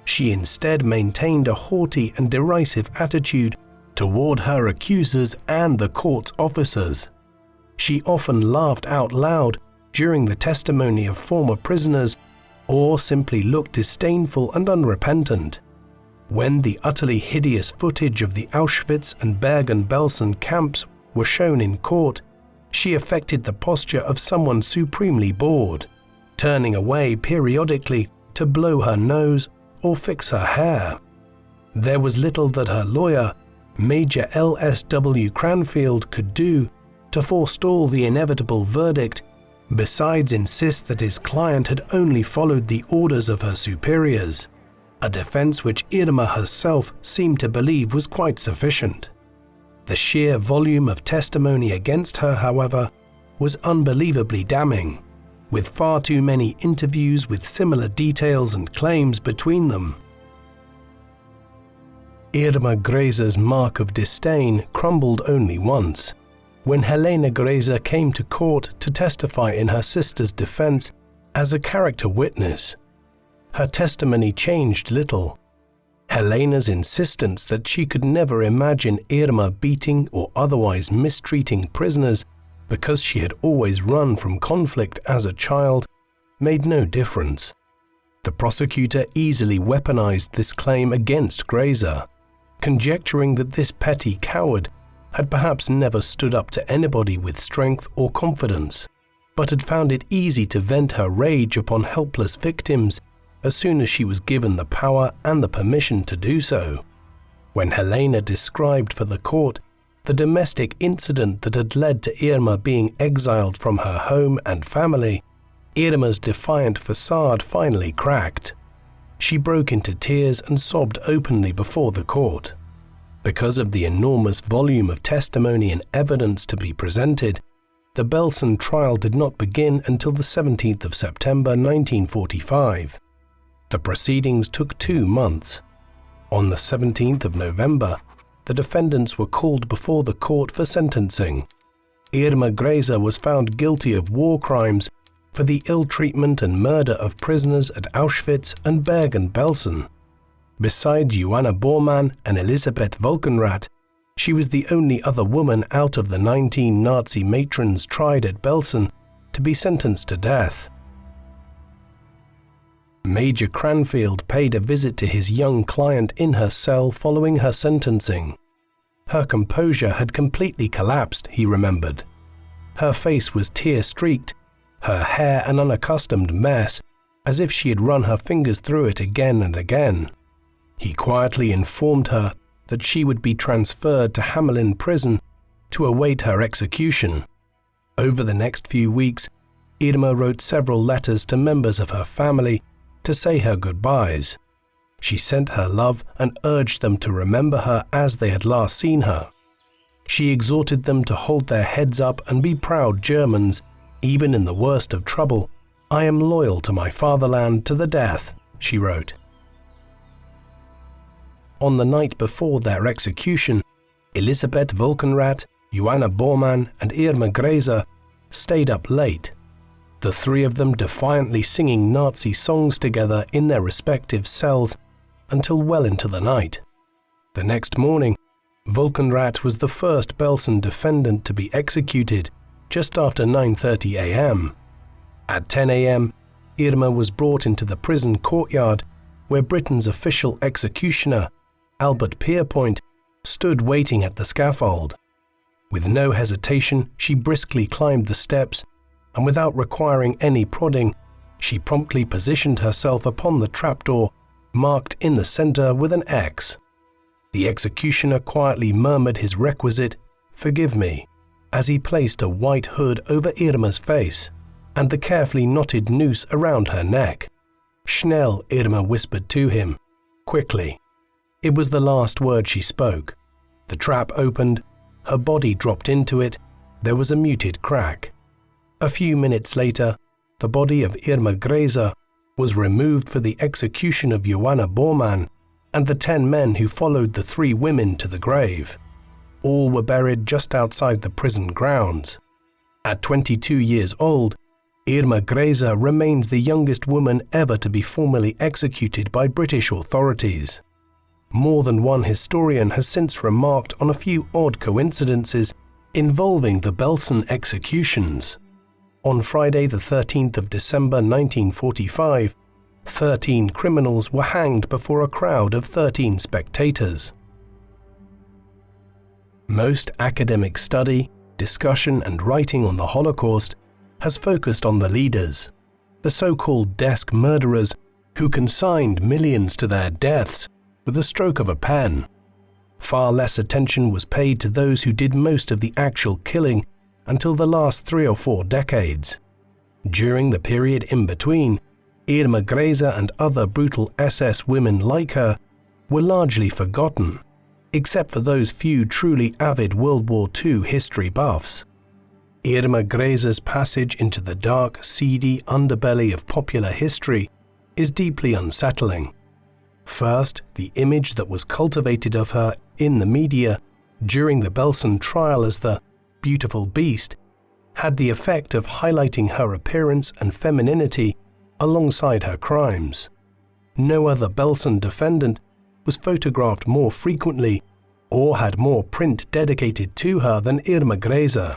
she instead maintained a haughty and derisive attitude toward her accusers and the court's officers. She often laughed out loud during the testimony of former prisoners or simply looked disdainful and unrepentant. When the utterly hideous footage of the Auschwitz and Bergen-Belsen camps were shown in court, she affected the posture of someone supremely bored, turning away periodically to blow her nose or fix her hair. There was little that her lawyer, Major L.S.W. Cranfield, could do to forestall the inevitable verdict, besides insist that his client had only followed the orders of her superiors, a defense which Irma herself seemed to believe was quite sufficient. The sheer volume of testimony against her, however, was unbelievably damning, with far too many interviews with similar details and claims between them. Irma Grese's mark of disdain crumbled only once, when Helena Grese came to court to testify in her sister's defense as a character witness. Her testimony changed little. Helena's insistence that she could never imagine Irma beating or otherwise mistreating prisoners because she had always run from conflict as a child made no difference. The prosecutor easily weaponized this claim against Grese, conjecturing that this petty coward had perhaps never stood up to anybody with strength or confidence, but had found it easy to vent her rage upon helpless victims as soon as she was given the power and the permission to do so. When Helena described for the court the domestic incident that had led to Irma being exiled from her home and family, Irma's defiant facade finally cracked. She broke into tears and sobbed openly before the court. Because of the enormous volume of testimony and evidence to be presented, the Belsen trial did not begin until the 17th of September 1945. The proceedings took 2 months. On the 17th of November, the defendants were called before the court for sentencing. Irma Grese was found guilty of war crimes for the ill treatment and murder of prisoners at Auschwitz and Bergen-Belsen. Besides Johanna Bormann and Elisabeth Volkenrath, she was the only other woman out of the 19 Nazi matrons tried at Belsen to be sentenced to death. Major Cranfield paid a visit to his young client in her cell following her sentencing. Her composure had completely collapsed, he remembered. Her face was tear-streaked, her hair an unaccustomed mess, as if she had run her fingers through it again and again. He quietly informed her that she would be transferred to Hamelin prison to await her execution. Over the next few weeks, Irma wrote several letters to members of her family to say her goodbyes. She sent her love and urged them to remember her as they had last seen her. She exhorted them to hold their heads up and be proud Germans, even in the worst of trouble. "I am loyal to my fatherland to the death," she wrote. On the night before their execution, Elisabeth Wolkenrath, Johanna Bormann, and Irma Grese stayed up late, the three of them defiantly singing Nazi songs together in their respective cells until well into the night. The next morning, Wolkenrath was the first Belsen defendant to be executed just after 9:30 a.m. At 10 a.m., Irma was brought into the prison courtyard where Britain's official executioner, Albert Pierpoint, stood waiting at the scaffold. With no hesitation, she briskly climbed the steps, and without requiring any prodding, she promptly positioned herself upon the trapdoor, marked in the center with an X. The executioner quietly murmured his requisite, "Forgive me," as he placed a white hood over Irma's face and the carefully knotted noose around her neck. "Schnell," Irma whispered to him. "Quickly." It was the last word she spoke. The trap opened, her body dropped into it, there was a muted crack. A few minutes later, the body of Irma Grese was removed for the execution of Johanna Bormann and the 10 men who followed the 3 women to the grave. All were buried just outside the prison grounds. At 22 years old, Irma Grese remains the youngest woman ever to be formally executed by British authorities. More than one historian has since remarked on a few odd coincidences involving the Belsen executions. On Friday the 13th of December 1945, 13 criminals were hanged before a crowd of 13 spectators. Most academic study, discussion and writing on the Holocaust has focused on the leaders, the so-called desk murderers who consigned millions to their deaths with a stroke of a pen. Far less attention was paid to those who did most of the actual killing until the last 3 or 4 decades. During the period in between, Irma Grese and other brutal SS women like her were largely forgotten, except for those few truly avid World War II history buffs. Irma Grese's passage into the dark, seedy underbelly of popular history is deeply unsettling. First, the image that was cultivated of her in the media during the Belsen trial as the beautiful beast had the effect of highlighting her appearance and femininity alongside her crimes. No other Belsen defendant was photographed more frequently or had more print dedicated to her than Irma Grese.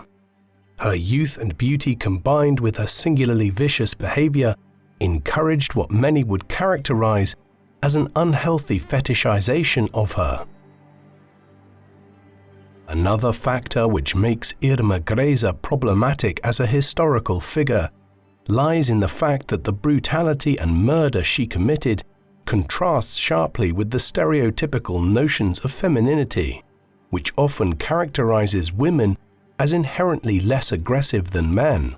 Her youth and beauty combined with her singularly vicious behavior encouraged what many would characterize as an unhealthy fetishization of her. Another factor which makes Irma Grese problematic as a historical figure lies in the fact that the brutality and murder she committed contrasts sharply with the stereotypical notions of femininity, which often characterizes women as inherently less aggressive than men.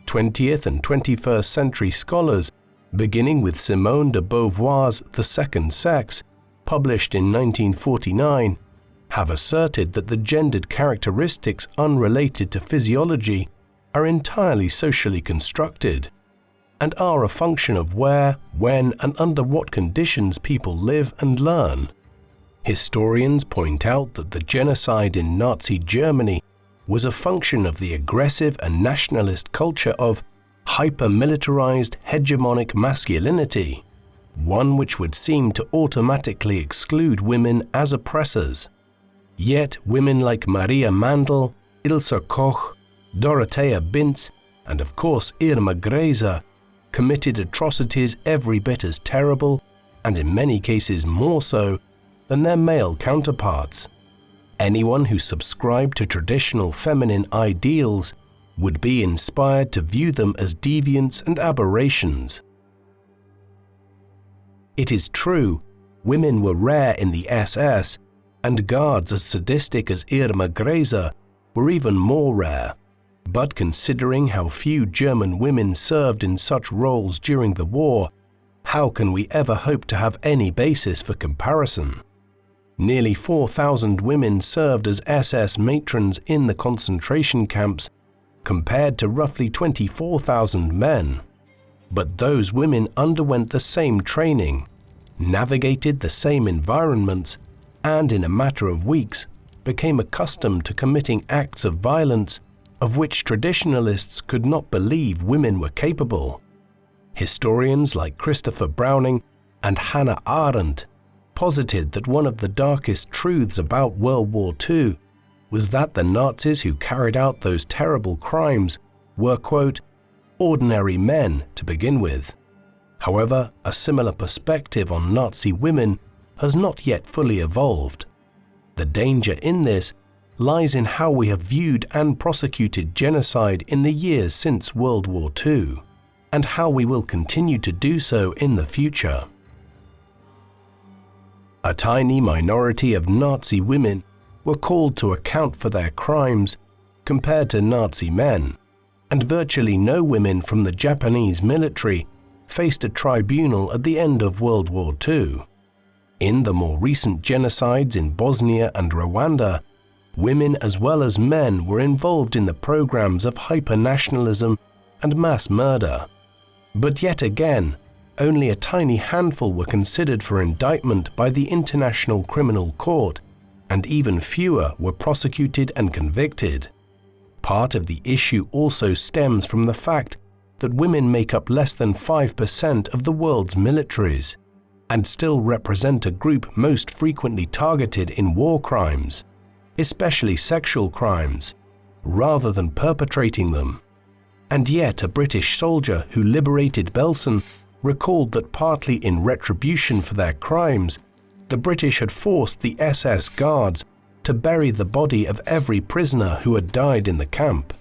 20th and 21st century scholars, beginning with Simone de Beauvoir's The Second Sex, published in 1949, have asserted that the gendered characteristics unrelated to physiology are entirely socially constructed, and are a function of where, when, and under what conditions people live and learn. Historians point out that the genocide in Nazi Germany was a function of the aggressive and nationalist culture of hyper-militarized hegemonic masculinity, one which would seem to automatically exclude women as oppressors. Yet women like Maria Mandl, Ilse Koch, Dorothea Binz, and of course Irma Grese committed atrocities every bit as terrible, and in many cases more so, than their male counterparts. Anyone who subscribed to traditional feminine ideals would be inspired to view them as deviants and aberrations. It is true, women were rare in the SS, and guards as sadistic as Irma Grese were even more rare. But considering how few German women served in such roles during the war, how can we ever hope to have any basis for comparison? Nearly 4,000 women served as SS matrons in the concentration camps, compared to roughly 24,000 men. But those women underwent the same training, navigated the same environments, and in a matter of weeks became accustomed to committing acts of violence of which traditionalists could not believe women were capable. Historians like Christopher Browning and Hannah Arendt posited that one of the darkest truths about World War II was that the Nazis who carried out those terrible crimes were, quote, ordinary men to begin with. However, a similar perspective on Nazi women has not yet fully evolved. The danger in this lies in how we have viewed and prosecuted genocide in the years since World War II, and how we will continue to do so in the future. A tiny minority of Nazi women were called to account for their crimes compared to Nazi men, and virtually no women from the Japanese military faced a tribunal at the end of World War II. In the more recent genocides in Bosnia and Rwanda, women as well as men were involved in the programs of hyper-nationalism and mass murder. But yet again, only a tiny handful were considered for indictment by the International Criminal Court, and even fewer were prosecuted and convicted. Part of the issue also stems from the fact that women make up less than 5% of the world's militaries, and still represent a group most frequently targeted in war crimes, especially sexual crimes, rather than perpetrating them. And yet a British soldier who liberated Belsen recalled that partly in retribution for their crimes, the British had forced the SS guards to bury the body of every prisoner who had died in the camp.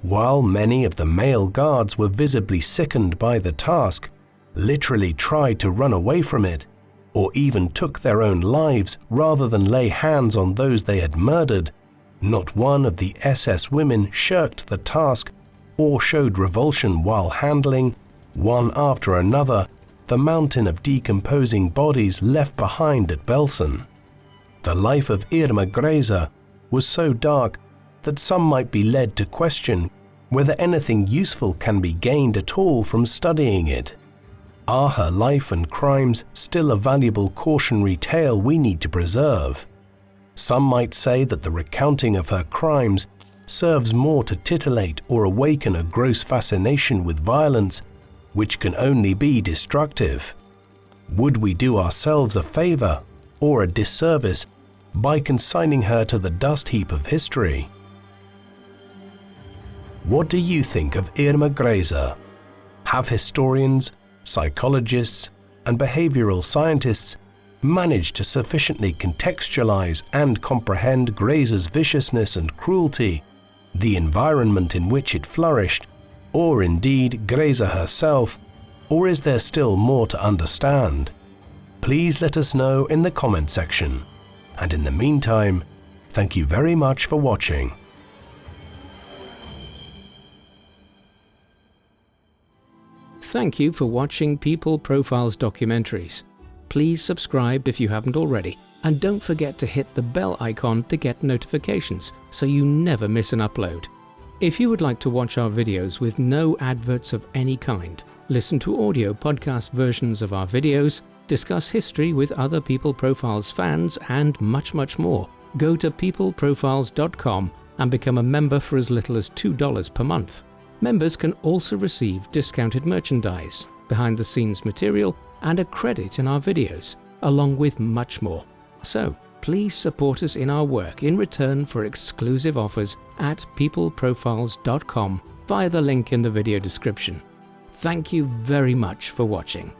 While many of the male guards were visibly sickened by the task, literally tried to run away from it, or even took their own lives rather than lay hands on those they had murdered, not one of the SS women shirked the task or showed revulsion while handling, one after another, the mountain of decomposing bodies left behind at Belsen. The life of Irma Grese was so dark that some might be led to question whether anything useful can be gained at all from studying it. Are her life and crimes still a valuable cautionary tale we need to preserve? Some might say that the recounting of her crimes serves more to titillate or awaken a gross fascination with violence, which can only be destructive. Would we do ourselves a favor or a disservice by consigning her to the dust heap of history? What do you think of Irma Grese? Have historians, psychologists, and behavioral scientists managed to sufficiently contextualize and comprehend Grese's viciousness and cruelty, the environment in which it flourished, or indeed Grese herself, or is there still more to understand? Please let us know in the comment section. And in the meantime, thank you very much for watching. Thank you for watching People Profiles documentaries. Please subscribe if you haven't already, and don't forget to hit the bell icon to get notifications so you never miss an upload. If you would like to watch our videos with no adverts of any kind, listen to audio podcast versions of our videos, discuss history with other People Profiles fans, and much, much more, go to peopleprofiles.com and become a member for as little as $2 per month. Members can also receive discounted merchandise, behind-the-scenes material, and a credit in our videos, along with much more. So, please support us in our work in return for exclusive offers at peopleprofiles.com via the link in the video description. Thank you very much for watching.